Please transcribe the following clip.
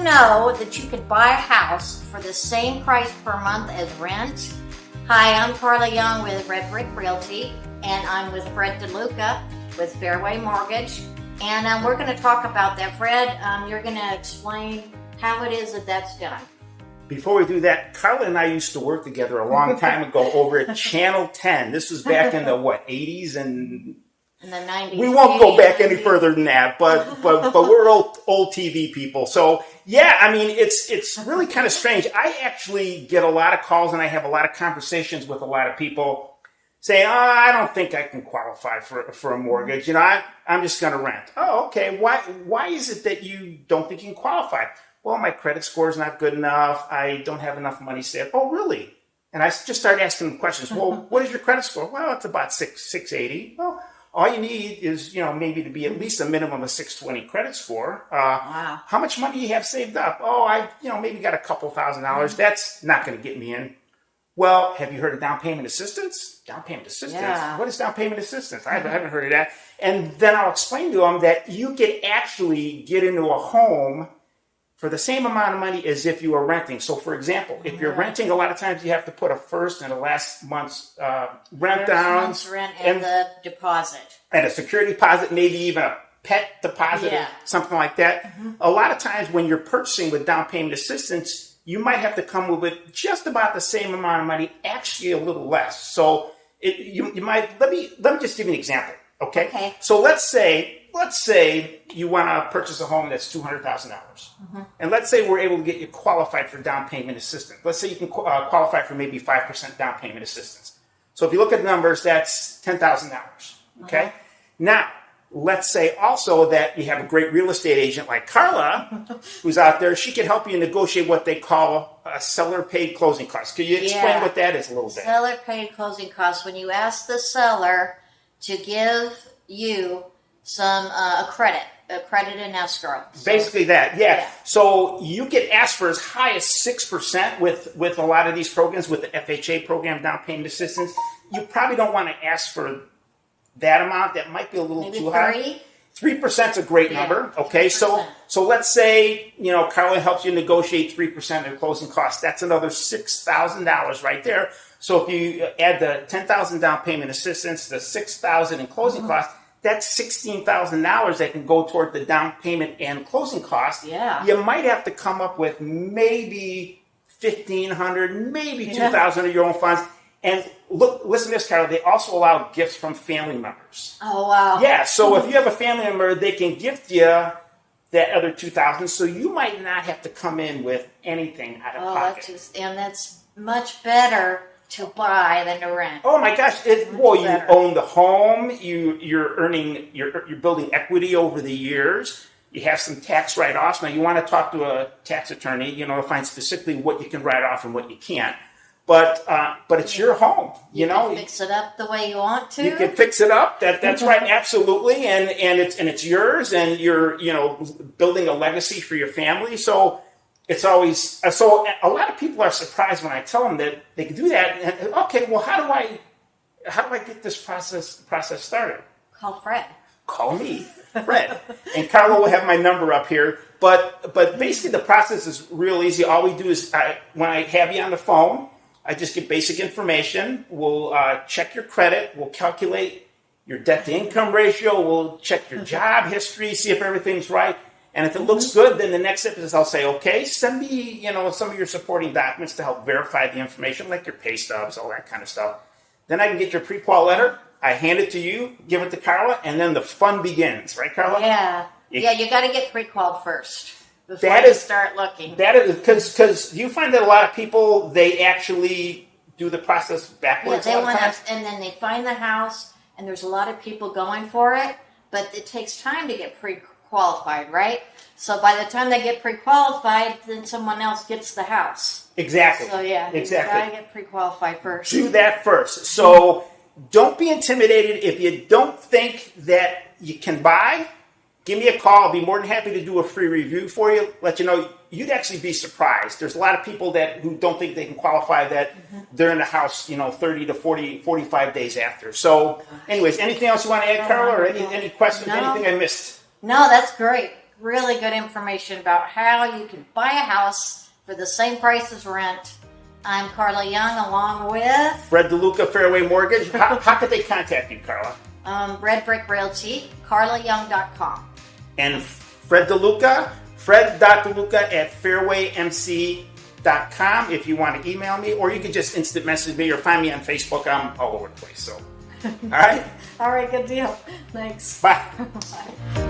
know that you could buy a house for the same price per month as rent? Hi, I'm Carla Young with Red Brick Realty, and I'm with Fred DeLuca with Fairway Mortgage. And we're going to talk about that. Fred, you're going to explain how it is that that's done. Before we do that, Carla and I used to work together a long time ago over at Channel 10. This was back in the, 80s and... In the 90s. We won't go back any further than that, but we're old TV people. So, yeah, I mean, it's really kind of strange. I actually get a lot of calls and I have a lot of conversations with a lot of people saying, I don't think I can qualify for a mortgage. You know, I'm just going to rent. Oh, okay. Why is it that you don't think you can qualify? Well, my credit score is not good enough. I don't have enough money saved. Oh, really? And I just started asking them questions. Well, what is your credit score? Well, it's about 680. Well, all you need is, maybe to be at least a minimum of 620 credit score. Wow. How much money do you have saved up? Oh, I've, maybe got a couple $1,000s. That's not going to get me in. Well, have you heard of down payment assistance? Down payment assistance? Yeah. What is down payment assistance? I haven't heard of that. And then I'll explain to them that you could actually get into a home for the same amount of money as if you were renting. So, for example, if you're renting, a lot of times you have to put a first and a last month's rent down. First month's rent and the deposit. And a security deposit, maybe even a pet deposit or something like that. Mm-hmm. A lot of times when you're purchasing with down payment assistance, you might have to come with just about the same amount of money, actually a little less. So you might, let me just give you an example, okay? So let's say you want to purchase a home that's $200,000. Mm-hmm. And let's say we're able to get you qualified for down payment assistance. Let's say you can qualify for maybe 5% down payment assistance. So if you look at the numbers, that's $10,000, okay? Uh-huh. Now, let's say also that you have a great real estate agent like Carla, who's out there. She can help you negotiate what they call a seller-paid closing costs. Could you explain what that is a little bit? Seller-paid closing costs. When you ask the seller to give you some a credit in escrow. Basically that, yeah. So you get asked for as high as 6% with a lot of these programs, with the FHA program, down payment assistance. You probably don't want to ask for that amount. That might be a little too high. 3% is a great number. Okay, 3%. So let's say Carla helps you negotiate 3% of closing costs. That's another $6,000 right there. So if you add the $10,000 down payment assistance, the $6,000 in closing costs, that's $16,000 that can go toward the down payment and closing costs. Yeah. You might have to come up with maybe $1,500, maybe $2,000 of your own funds. And listen to this, Carla. They also allow gifts from family members. Oh, wow. Yeah. So if you have a family member, they can gift you that other $2,000. So you might not have to come in with anything out of pocket. That's much better to buy than to rent. Oh my gosh! You own the home. You're building equity over the years. You have some tax write-offs. Now you want to talk to a tax attorney, to find specifically what you can write off and what you can't. But it's your home. You can fix it up the way you want to. You can fix it up. That's right, absolutely. And it's yours. And you're building a legacy for your family. So. It's always so. A lot of people are surprised when I tell them that they can do that. And, okay, well, how do I get this process started? Call Fred. Call me, Fred, and Carla will have my number up here. But basically, the process is real easy. All we do is when I have you on the phone, I just get basic information. We'll check your credit. We'll calculate your debt to income ratio. We'll check your job history, see if everything's right. And if it looks good, then the next step is I'll say, okay, send me, some of your supporting documents to help verify the information, like your pay stubs, all that kind of stuff. Then I can get your pre-qual letter. I hand it to you, give it to Carla, and then the fun begins. Right, Carla? Yeah. You got to get pre-qualled first before you start looking. That is because you find that a lot of people, they actually do the process backwards. Yeah, and then they find the house, and there's a lot of people going for it, but it takes time to get pre-qualified, right? So by the time they get pre-qualified, then someone else gets the house. Exactly. So you gotta get pre-qualified first. Do that first. So don't be intimidated if you don't think that you can buy. Give me a call. I'll be more than happy to do a free review for you. Let you know. You'd actually be surprised. There's a lot of people who don't think they can qualify that they're in the house, 30 to 40, 45 days after. So anyways, anything else you want to add, Carla, or any questions, anything I missed? No, that's great. really good information about how you can buy a house for the same price as rent. I'm Carla Young, along with Fred DeLuca, Fairway Mortgage. How could they contact you, Carla? Red Brick Realty, carlayoung.com. And Fred DeLuca, fred.deluca@fairwaymc.com if you want to email me, or you can just instant message me or find me on Facebook. I'm all over the place. So, all right? All right, good deal. Thanks. Bye. Bye.